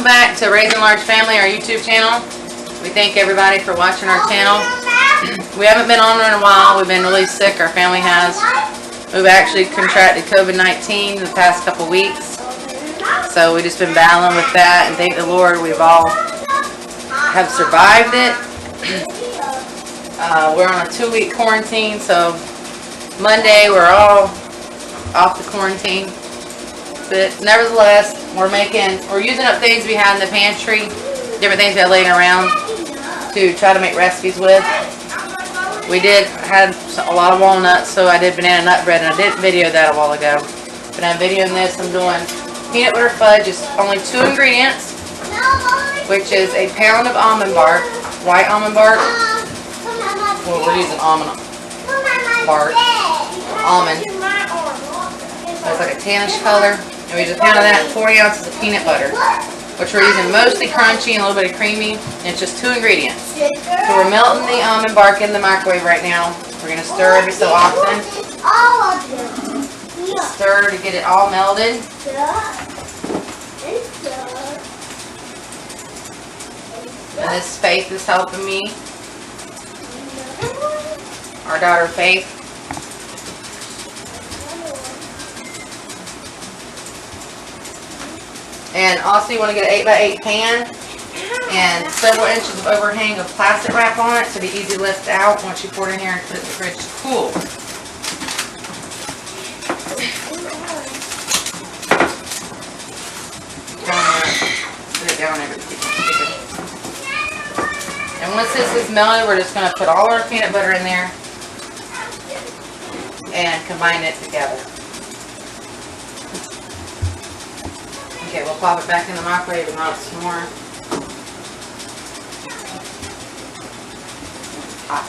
Welcome back to Raising Large Family, our YouTube channel. We thank everybody for watching our channel. We haven't been on in a while. We've been really sick. Our family has. We've actually contracted COVID-19 the past couple weeks. So we've just been battling with that, and thank the Lord we've all have survived it. We're on a 2-week quarantine, so Monday we're all off the quarantine. But nevertheless, we're using up things we had in the pantry, different things we had laying around to try to make recipes with. We had a lot of walnuts, so I did banana nut bread, and I did video that a while ago. But I'm videoing this. I'm doing peanut butter fudge. It's only 2 ingredients, which is a pound of almond bark, white almond bark. Well, we're using almond bark, almond. So it's like a tannish color. And we use a pound of that, 40 ounces of peanut butter, which we're using mostly crunchy and a little bit of creamy. And it's just 2 ingredients. So we're melting the almond bark in the microwave right now. We're going to stir every so often. Stir to get it all melted. And this Faith is helping me. Our daughter Faith. And also you want to get an 8x8 pan and several inches of overhang of plastic wrap on it so it'll be easy to lift out once you pour it in here and put it in the fridge to cool. Put it down everything. And once this is melted, we're just going to put all our peanut butter in there and combine it together. Okay, we'll pop it back in the microwave and melt some more. Hot.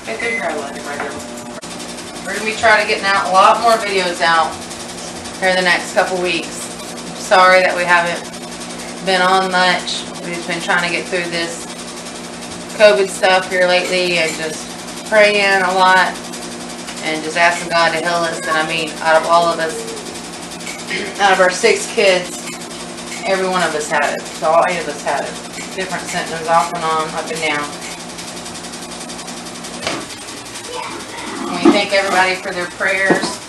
Okay, good right there. We're going to be trying to get out a lot more videos out here in the next couple weeks. Sorry that we haven't been on much. We've just been trying to get through this COVID stuff here lately and just praying a lot. And just asking God to heal us. And I mean, out of all of us, out of our 6 kids, every one of us had it. So all 8 of us had it. Different symptoms off and on, up and down. And we thank everybody for their prayers.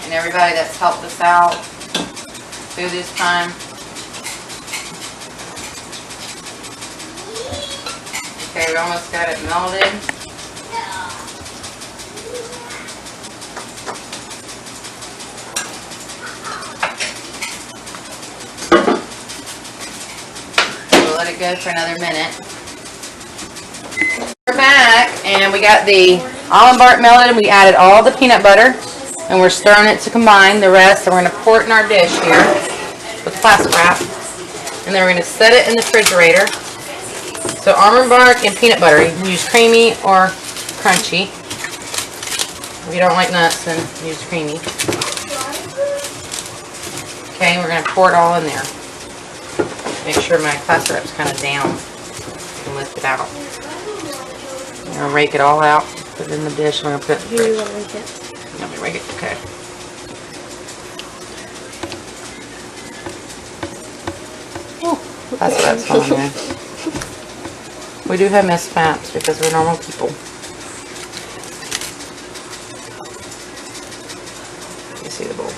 And everybody that's helped us out through this time. Okay, we almost got it melted. We'll let it go for another minute. We're back, and we got the almond bark melted. We added all the peanut butter, and we're stirring it to combine the rest. And we're going to pour it in our dish here with plastic wrap. And then we're going to set it in the refrigerator. So almond bark and peanut butter. You can use creamy or crunchy. If you don't like nuts, then use creamy. Okay, we're going to pour it all in there. Make sure my plastic wrap's kind of down. And lift it out. I'm going to rake it all out. Put it in the dish. I'm going to put it in the fridge. You want to rake it? Let me rake it. Okay. Ooh, plastic wrap's falling there. We do have mishaps because we're normal people. You see the bowl.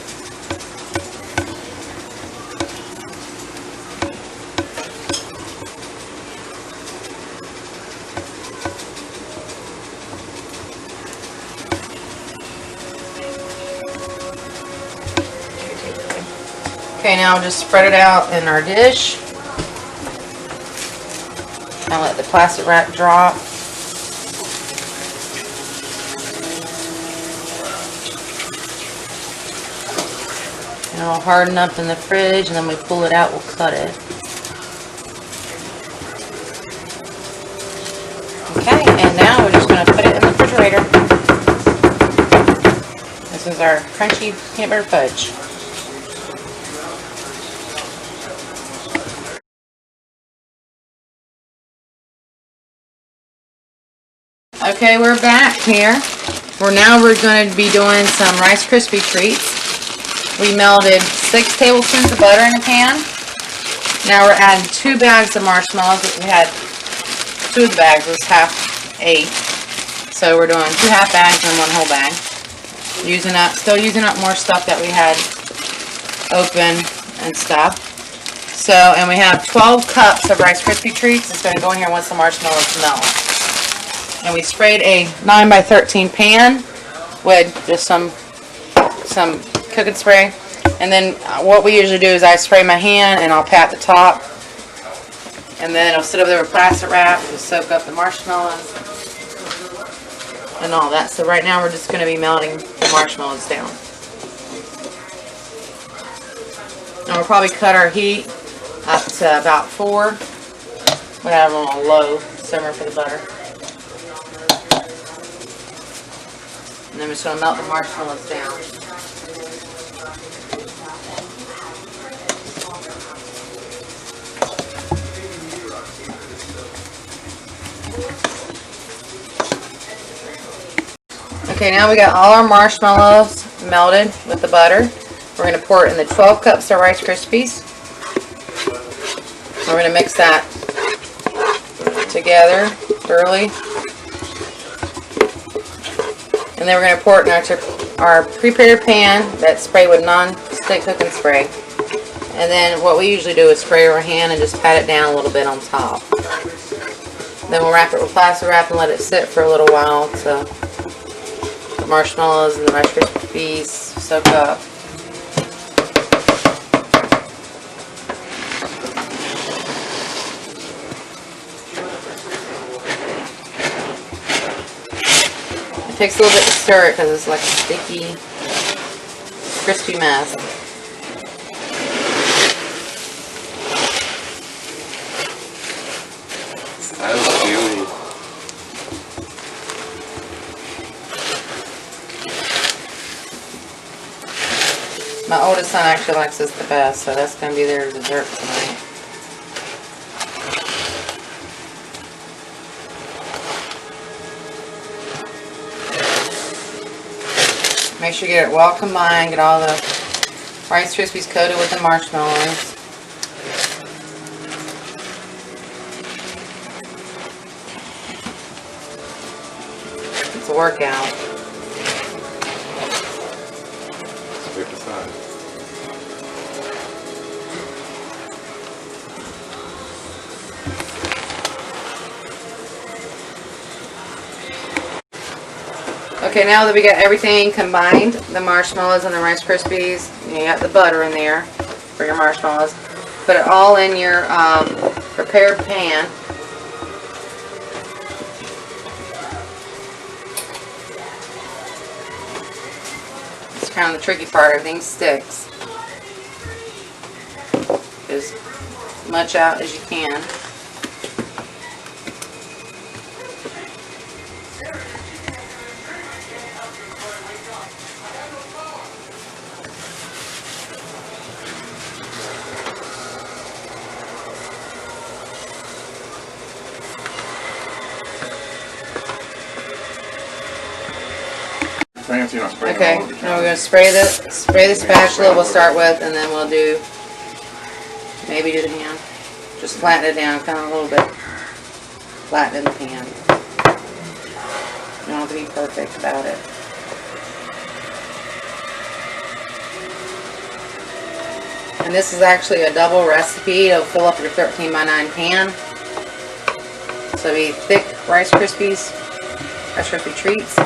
Okay, now just spread it out in our dish. Now let the plastic wrap drop. And it'll harden up in the fridge, and then we pull it out, we'll cut it. Okay, and now we're just going to put it in the refrigerator. This is our crunchy peanut butter fudge. Okay, we're back here. We're going to be doing some Rice Krispie treats. We melted 6 tablespoons of butter in a pan. Now we're adding 2 bags of marshmallows. We had 2 of the bags was half 8. So we're doing 2 half bags and 1 whole bag. Still using up more stuff that we had open and stuff. So, and we have 12 cups of Rice Krispie treats. It's going to go in here once the marshmallows melt. And we sprayed a 9x13 pan with just some cooking spray. And then what we usually do is I spray my hand and I'll pat the top. And then I'll sit over there with plastic wrap to soak up the marshmallows and all that. So right now we're just going to be melting the marshmallows down. And we'll probably cut our heat up to about 4. We'll have them on a low simmer for the butter. And then we're just going to melt the marshmallows down. Okay, now we got all our marshmallows melted with the butter. We're going to pour it in the 12 cups of Rice Krispies. We're going to mix that together thoroughly. And then we're going to pour it in our prepared pan that's sprayed with non-stick cooking spray. And then what we usually do is spray our hand and just pat it down a little bit on top. Then we'll wrap it with plastic wrap and let it sit for a little while so the marshmallows and the Rice Krispies soak up. It takes a little bit to stir it because it's like a sticky, crispy mess. That was gooey. My oldest son actually likes this the best, so that's going to be their dessert tonight. Make sure you get it well combined, get all the Rice Krispies coated with the marshmallows. It's a workout. Okay, now that we got everything combined, the marshmallows and the Rice Krispies, you got the butter in there for your marshmallows. Put it all in your prepared pan. It's kind of the tricky part, everything sticks. As much out as you can. Okay, now we're going to spray the spatula we'll start with, and then we'll maybe do the hand. Just flatten it down, kind of a little bit. Flatten in the pan. You don't have to be perfect about it. And this is actually a double recipe. It'll fill up your 13x9 pan. So it'll be thick Rice Krispie treats.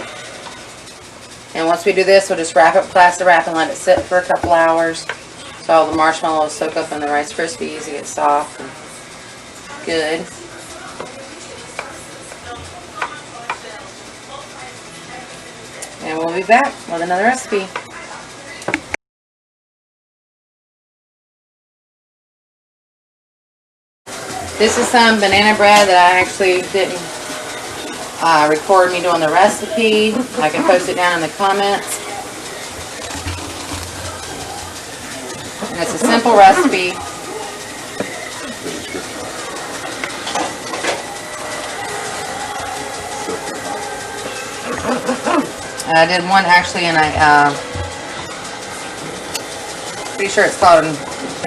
And once we do this, we'll just wrap it with plastic wrap and let it sit for a couple hours so all the marshmallows soak up in the Rice Krispies and get soft and good. And we'll be back with another recipe. This is some banana bread that I actually didn't record me doing the recipe. I can post it down in the comments. And it's a simple recipe. I did one actually in a, pretty sure it's called an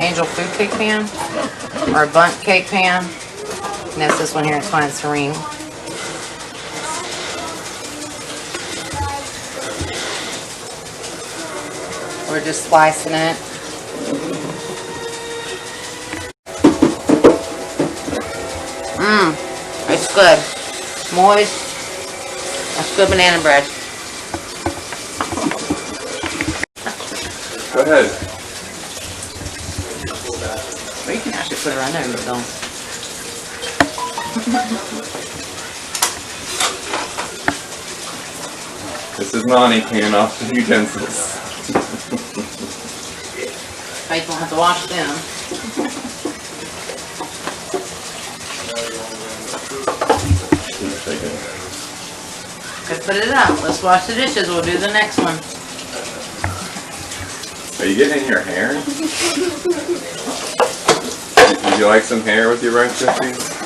angel food cake pan, or a bundt cake pan. And that's this one here, it's fine, serene. We're just slicing it. It's good. Moist. That's good banana bread. Go ahead. Or you can actually put it right there, but don't. This is Nani cleaning off the utensils. I don't have to wash them. Okay, put it out. Let's wash the dishes. We'll do the next one. Are you getting in your hair? Would you like some hair with your Rice Krispies?